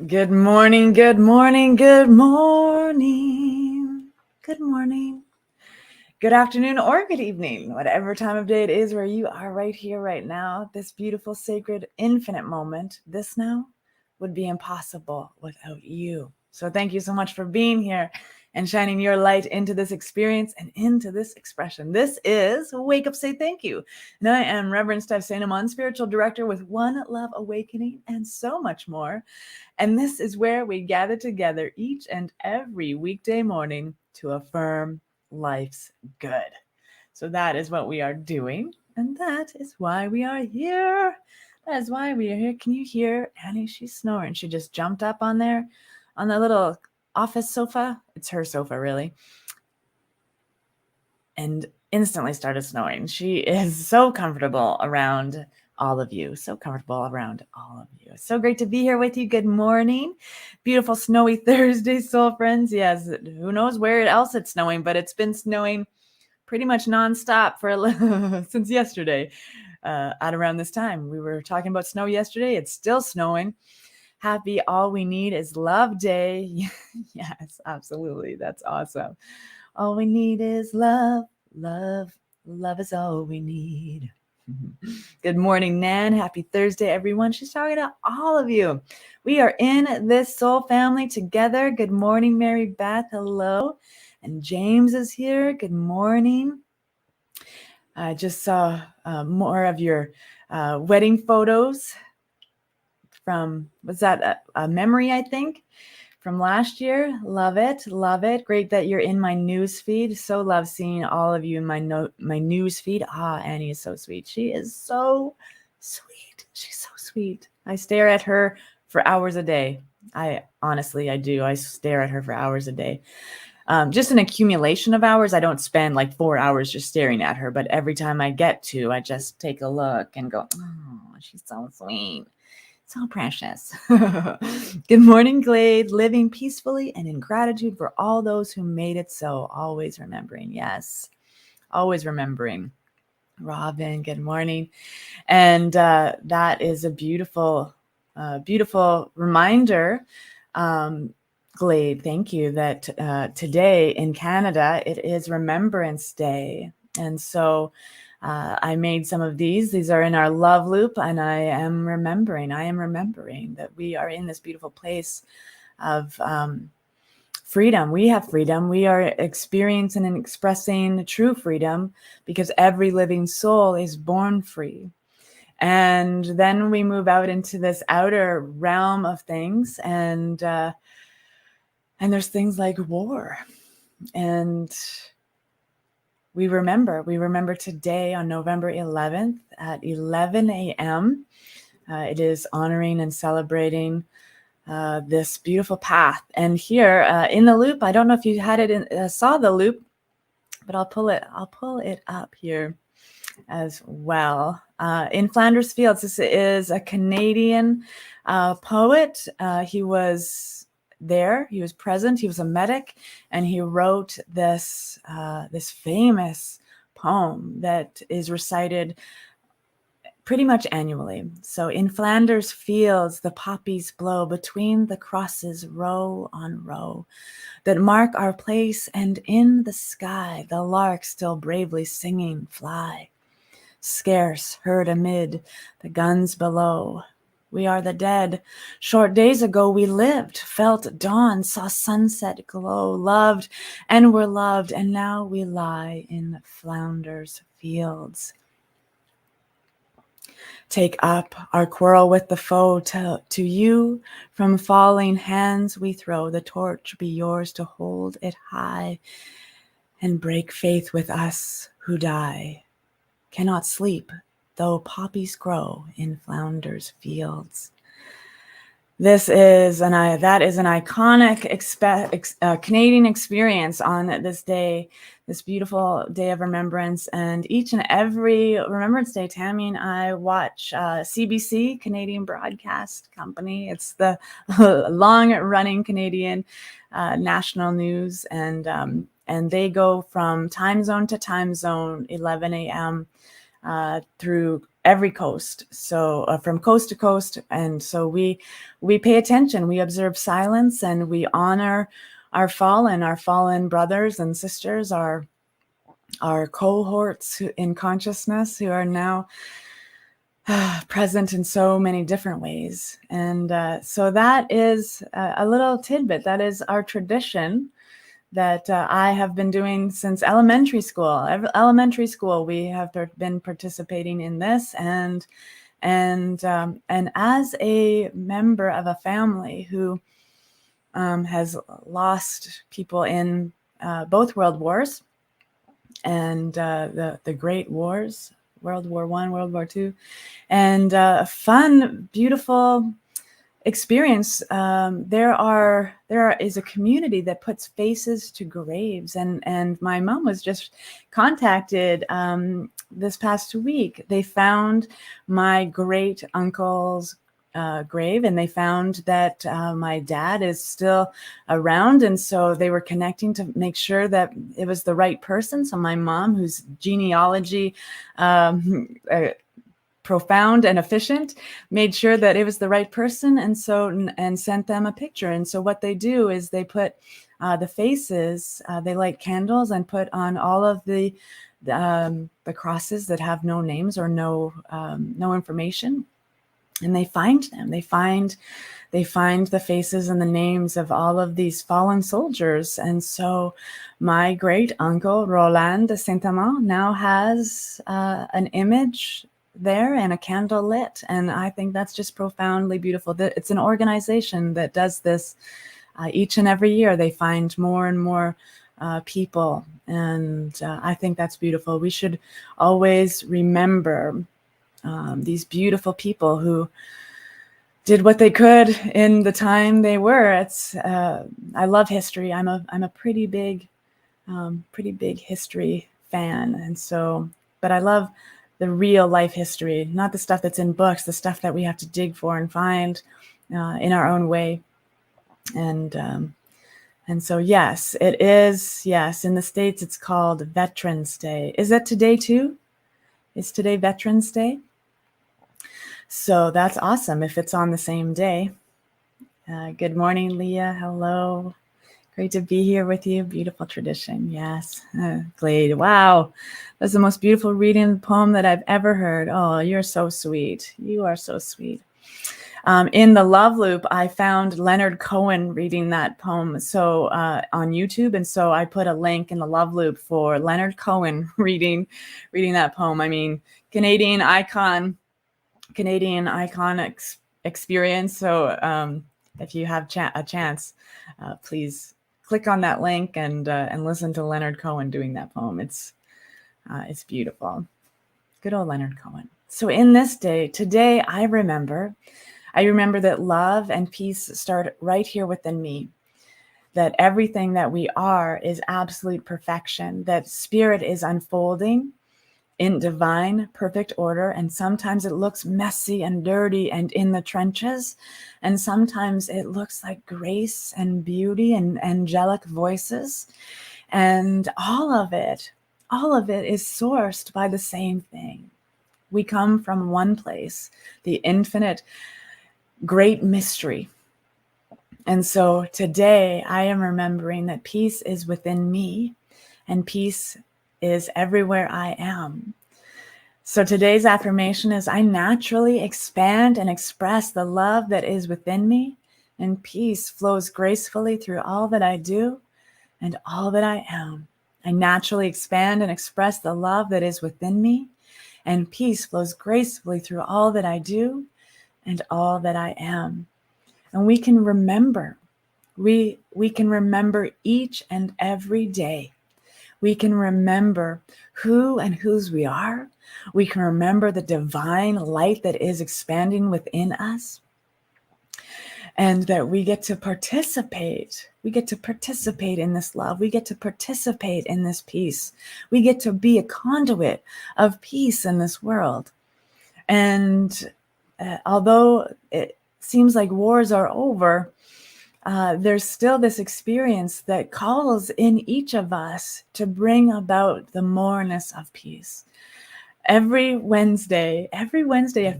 Good morning, good morning, good morning, good morning, good afternoon, or good evening, whatever time of day it is where you are right here, right now. This beautiful, sacred, infinite moment, this now, would be impossible without you. So thank you so much for being here and shining your light into this experience and into this expression. This is Wake Up, Say Thank You. And I am Reverend Steph Sainamon, Spiritual Director with One Love Awakening and so much more. And this is where we gather together each and every weekday morning to affirm life's good. So that is what we are doing. And that is why we are here. That is why we are here. Can you hear Annie? She's snoring. She just jumped up on there on the little office sofa. It's her sofa, really. And instantly started snoring. She is so comfortable around all of you. So comfortable around all of you. So great to be here with you. Good morning. Beautiful snowy Thursday, soul friends. Yes, who knows where else it's snowing, but it's been snowing pretty much nonstop for since yesterday. At around this time, we were talking about snow yesterday. It's still snowing. Happy All We Need is Love Day. Yes, absolutely. That's awesome. All we need is love, love, love is all we need. Good morning, Nan. Happy Thursday, everyone. She's talking to all of you. We are in this soul family together. Good morning, Mary Beth. Hello. And James is here. Good morning. I just saw more of your wedding photos from, was that a memory, I think, from last year. Love it. Love it. Great that you're in my news feed. So love seeing all of you in my news feed. Annie is so sweet. She is so sweet. She's so sweet. I stare at her for hours a day. I do. I stare at her for hours a day. Just an accumulation of hours. I don't spend like 4 hours just staring at her, but every time I get to, I just take a look and go, oh, she's so sweet. So precious. Good morning, Glade. Living peacefully and in gratitude for all those who made it so. Always remembering. Yes, always remembering. Robin, good morning. And that is a beautiful, beautiful reminder. Glade, thank you, that today in Canada, it is Remembrance Day. And so I made some of these. These are in our love loop, and I am remembering that we are in this beautiful place of freedom. We have freedom. We are experiencing and expressing true freedom because every living soul is born free. And then we move out into this outer realm of things, and there's things like war. And we remember today on November 11th at 11 a.m. It is honoring and celebrating this beautiful path. And here in the loop, I don't know if you had it saw the loop, but I'll pull it up here as well. In Flanders Fields, this is a Canadian poet. He was there. He was present. He was a medic, and he wrote this famous poem that is recited pretty much annually. So in Flanders Fields, the poppies blow between the crosses, row on row, that mark our place, and in the sky, the lark still bravely singing fly, scarce heard amid the guns below. We are the dead. Short days ago we lived, felt dawn, saw sunset glow, loved and were loved, and now we lie in Flanders Fields. Take up our quarrel with the foe, to you from falling hands we throw. The torch be yours to hold it high, and break faith with us who die. Cannot sleep, though poppies grow in Flanders Fields. That is an iconic Canadian experience on this day, this beautiful day of remembrance. And each and every Remembrance Day, Tammy and I watch CBC, Canadian Broadcast Company. It's the long-running Canadian national news, and they go from time zone to time zone, 11 a.m. Through every coast, so from coast to coast. And so we pay attention, we observe silence, and we honor our fallen brothers and sisters, our cohorts in consciousness who are now present in so many different ways. And so that is a little tidbit. That is our tradition that I have been doing since elementary school. Elementary school, we have been participating in this, and as a member of a family who has lost people in both world wars and the great wars, World War I, World War II, and a fun, beautiful experience. There is a community that puts faces to graves, and my mom was just contacted this past week. They found my great uncle's grave, and they found that my dad is still around, and so they were connecting to make sure that it was the right person. So my mom, whose genealogy profound and efficient, made sure that it was the right person, and sent them a picture. And so what they do is they put the faces, they light candles and put on all of the crosses that have no names or no information, and they find them. They find the faces and the names of all of these fallen soldiers. And so my great uncle Roland de Saint-Amand now has an image there and a candle lit, and I think that's just profoundly beautiful. It's an organization that does this each and every year. They find more and more people, and I think that's beautiful. We should always remember these beautiful people who did what they could in the time they were. It's I love history. I'm a pretty big history fan, and so, but I love the real life history, not the stuff that's in books, the stuff that we have to dig for and find in our own way. And so, yes, it is. Yes, in the States, it's called Veterans Day. Is it today too? Is today Veterans Day? So that's awesome if it's on the same day. Good morning, Leah. Hello. Great to be here with you. Beautiful tradition. Yes. Glade. Wow. That's the most beautiful reading poem that I've ever heard. Oh, you're so sweet. You are so sweet. In the Love Loop, I found Leonard Cohen reading that poem on YouTube. And so I put a link in the Love Loop for Leonard Cohen reading that poem. I mean, Canadian icon experience. So if you have a chance, please click on that link and listen to Leonard Cohen doing that poem. It's beautiful. Good old Leonard Cohen. So in this day, today, I remember that love and peace start right here within me, that everything that we are is absolute perfection, that spirit is unfolding in divine, perfect order. And sometimes it looks messy and dirty and in the trenches. And sometimes it looks like grace and beauty and angelic voices. And all of it is sourced by the same thing. We come from one place, the infinite great mystery. And so today I am remembering that peace is within me and peace is everywhere I am. So today's affirmation is, I naturally expand and express the love that is within me, and peace flows gracefully through all that I do and all that I am. I naturally expand and express the love that is within me, and peace flows gracefully through all that I do and all that I am. And we can remember, we can remember each and every day. We can remember who and whose we are. We can remember the divine light that is expanding within us, and that we get to participate. We get to participate in this love. We get to participate in this peace. We get to be a conduit of peace in this world. And although it seems like wars are over, there's still this experience that calls in each of us to bring about the moreness of peace. Every Wednesday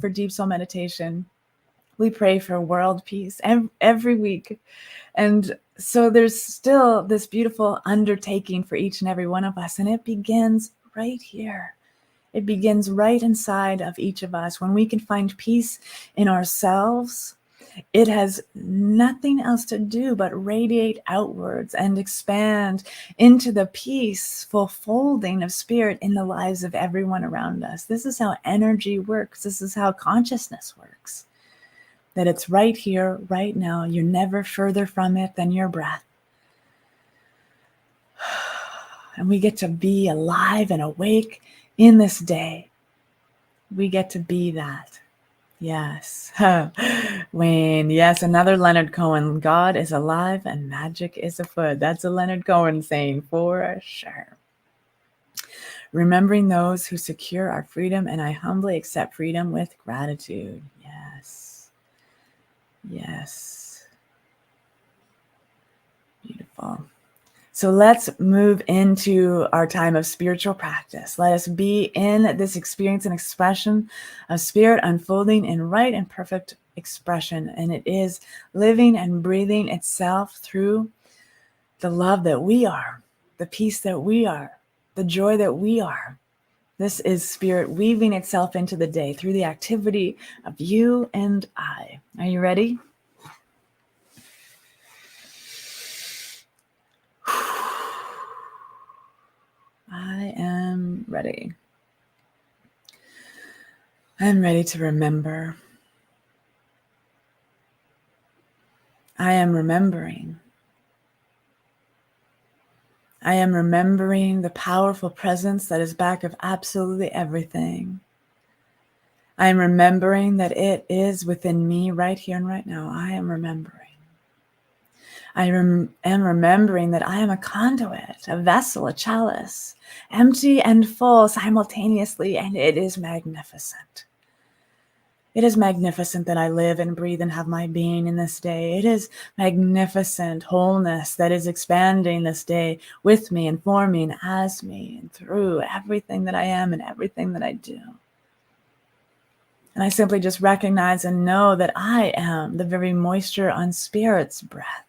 for Deep Soul Meditation, we pray for world peace every week. And so there's still this beautiful undertaking for each and every one of us. And it begins right here. It begins right inside of each of us. When we can find peace in ourselves, it has nothing else to do but radiate outwards and expand into the peaceful folding of spirit in the lives of everyone around us. This is how energy works. This is how consciousness works. That it's right here, right now. You're never further from it than your breath. And we get to be alive and awake in this day. We get to be that. Yes. Wayne, yes, another Leonard Cohen. God is alive and magic is afoot. That's a Leonard Cohen saying for sure. Remembering those who secure our freedom, and I humbly accept freedom with gratitude. Yes. Yes. Beautiful. So let's move into our time of spiritual practice. Let us be in this experience and expression of spirit unfolding in right and perfect expression. And it is living and breathing itself through the love that we are, the peace that we are, the joy that we are. This is spirit weaving itself into the day through the activity of you and I. Are you ready? I am ready. I am ready to remember. I am remembering. I am remembering the powerful presence that is back of absolutely everything. I am remembering that it is within me right here and right now. I am remembering. I am remembering that I am a conduit, a vessel, a chalice, empty and full simultaneously, and it is magnificent. It is magnificent that I live and breathe and have my being in this day. It is magnificent wholeness that is expanding this day with me and for me and as me and through everything that I am and everything that I do. And I simply just recognize and know that I am the very moisture on spirit's breath.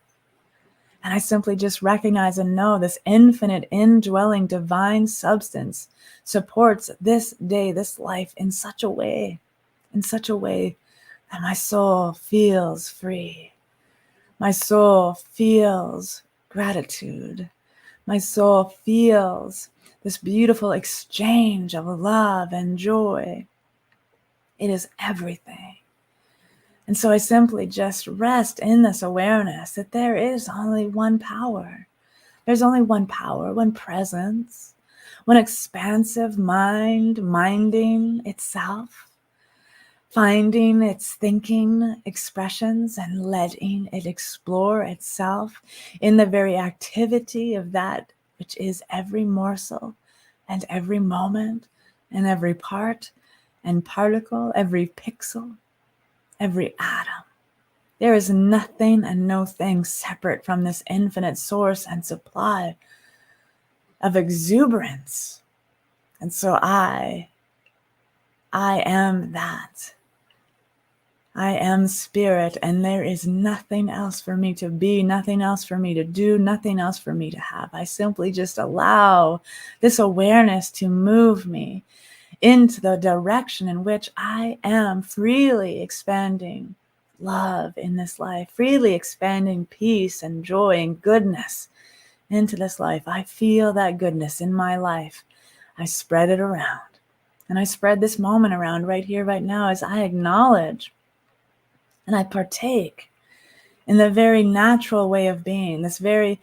And I simply just recognize and know this infinite, indwelling, divine substance supports this day, this life in such a way that my soul feels free. My soul feels gratitude. My soul feels this beautiful exchange of love and joy. It is everything. And so I simply just rest in this awareness that there is only one power. There's only one power, one presence, one expansive mind, minding itself, finding its thinking expressions and letting it explore itself in the very activity of that which is every morsel and every moment and every part and particle, every pixel, every atom. There is nothing and no thing separate from this infinite source and supply of exuberance. And so I am that. I am spirit, and there is nothing else for me to be, nothing else for me to do, nothing else for me to have. I simply just allow this awareness to move me into the direction in which I am freely expanding love in this life, freely expanding peace and joy and goodness into this life. I feel that goodness in my life. I spread it around. And I spread this moment around right here, right now, as I acknowledge and I partake in the very natural way of being, this very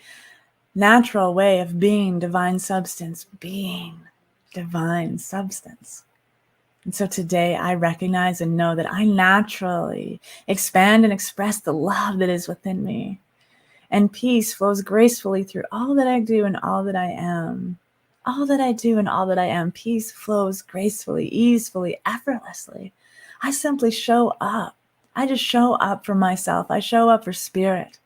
natural way of being divine substance, being divine substance. And so today I recognize and know that I naturally expand and express the love that is within me. And peace flows gracefully through all that I do and all that I am. All that I do and all that I am, peace flows gracefully, easily, effortlessly. I simply show up. I just show up for myself. I show up for spirit.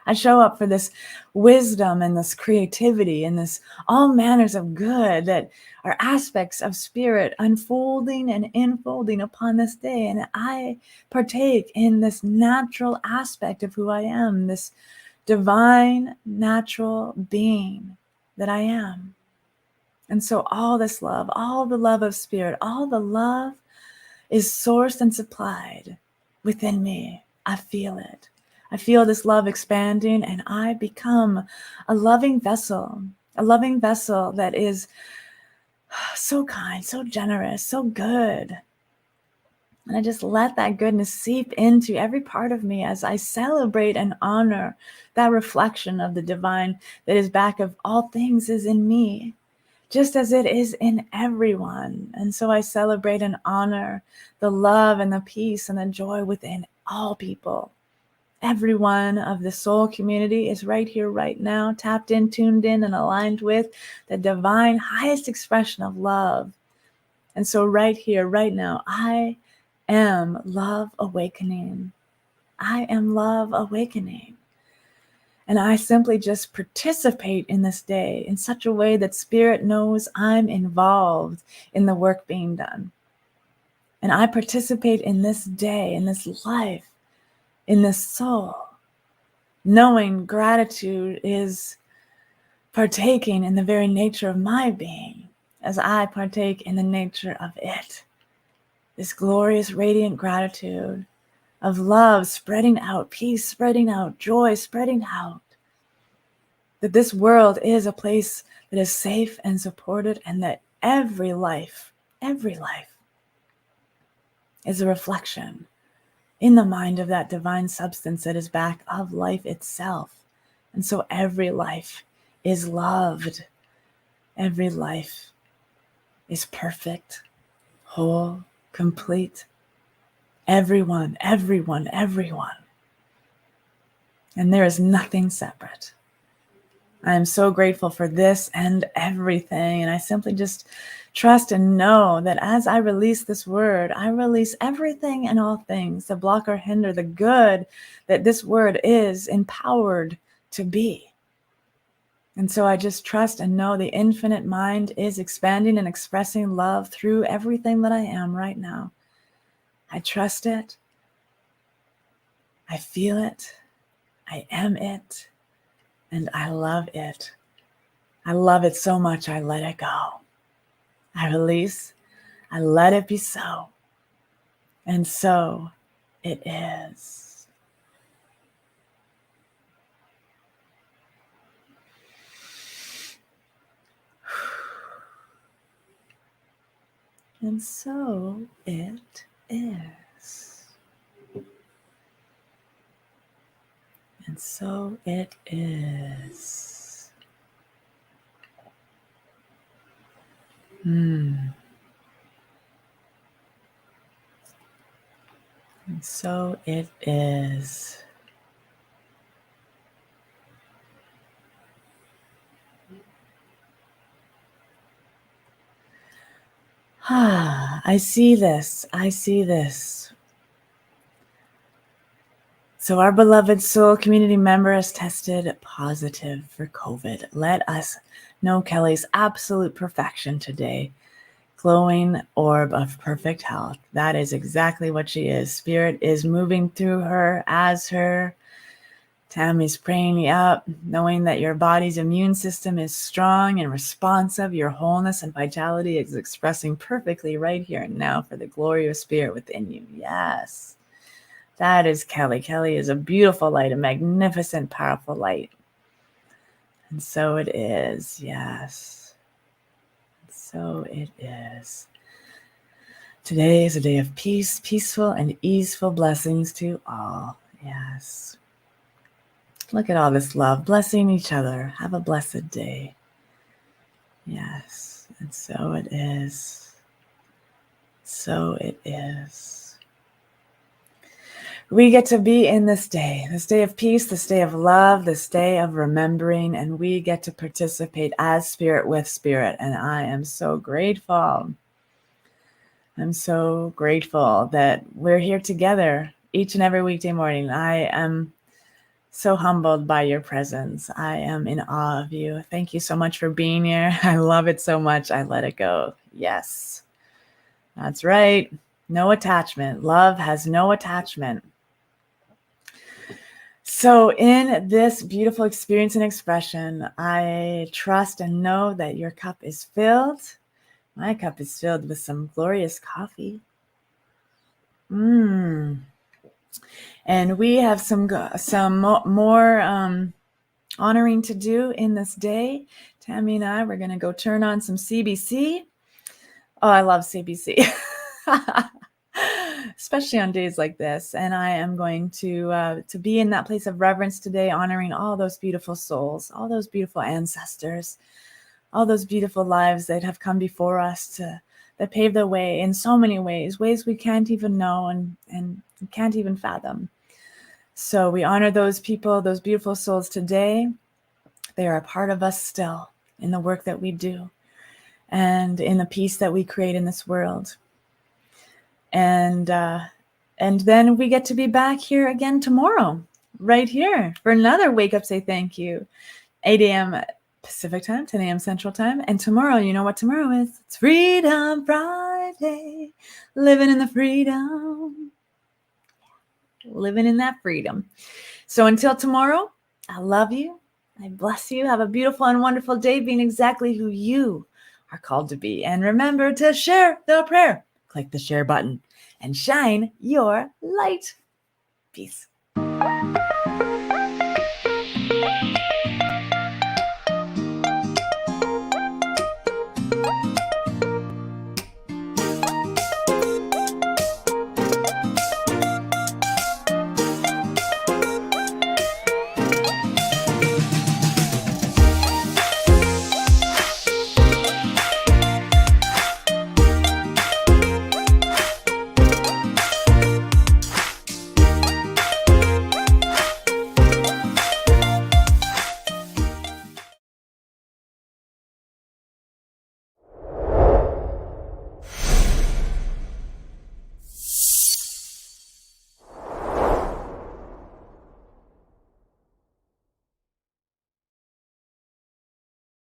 I show up for this wisdom and this creativity and this all manners of good that are aspects of spirit unfolding and enfolding upon this day. And I partake in this natural aspect of who I am, this divine natural being that I am. And so all this love, all the love of spirit, all the love is sourced and supplied within me. I feel it. I feel this love expanding, and I become a loving vessel that is so kind, so generous, so good. And I just let that goodness seep into every part of me as I celebrate and honor that reflection of the divine that is back of all things is in me, just as it is in everyone. And so I celebrate and honor the love and the peace and the joy within all people. Everyone of the soul community is right here, right now, tapped in, tuned in, and aligned with the divine highest expression of love. And so right here, right now, I am love awakening. I am love awakening. And I simply just participate in this day in such a way that spirit knows I'm involved in the work being done. And I participate in this day, in this life, in this soul, knowing gratitude is partaking in the very nature of my being as I partake in the nature of it. This glorious, radiant gratitude of love spreading out, peace spreading out, joy spreading out. That this world is a place that is safe and supported, and that every life is a reflection in the mind of that divine substance that is back of life itself. And so every life is loved. Every life is perfect, whole, complete. Everyone. And there is nothing separate. I am so grateful for this and everything. And I simply just trust and know that as I release this word, I release everything and all things that block or hinder the good that this word is empowered to be. And so I just trust and know the infinite mind is expanding and expressing love through everything that I am right now. I trust it. I feel it. I am it. And I love it. I love it so much I let it go. I release. I let it be so. And so it is. And so it is. And so it is. And so it is. I see this. So our beloved soul community member has tested positive for COVID. Let us know Kelly's absolute perfection today. Glowing orb of perfect health. That is exactly what she is. Spirit is moving through her as her. Tammy's praying you up, knowing that your body's immune system is strong and responsive. Your wholeness and vitality is expressing perfectly right here and now for the glory of spirit within you. Yes, that is Kelly. Kelly is a beautiful light, a magnificent, powerful light. And so it is, yes. So it is. Today is a day of peace, peaceful and easeful blessings to all. Yes. Look at all this love, blessing each other. Have a blessed day. Yes, and so it is. So it is. We get to be in this day of peace, this day of love, this day of remembering, and we get to participate as spirit with spirit. And I am so grateful. I'm so grateful that we're here together each and every weekday morning. I am So humbled by your presence. I am in awe of you. Thank you so much for being here. I love it so much. I let it go. Yes, that's right. No attachment. Love has no attachment. So in this beautiful experience and expression, I trust and know that your cup is filled. My cup is filled with some glorious coffee. And we have some more honoring to do in this day. Tammy and I, we're going to go turn on some CBC. Oh, I love CBC. Especially on days like this. And I am going to be in that place of reverence today, honoring all those beautiful souls, all those beautiful ancestors, all those beautiful lives that have come before us that paved the way in so many ways we can't even know and can't even fathom. So we honor those people, those beautiful souls today. They are a part of us still in the work that we do and in the peace that we create in this world. And then we get to be back here again tomorrow, right here for another Wake Up, Say Thank You, 8 a.m. Pacific time, 10 a.m. Central time. And tomorrow, you know what tomorrow is? It's Freedom Friday, living in the freedom, living in that freedom. So until tomorrow, I love you. I bless you. Have a beautiful and wonderful day being exactly who you are called to be. And remember to share the prayer. Click the share button and shine your light. Peace.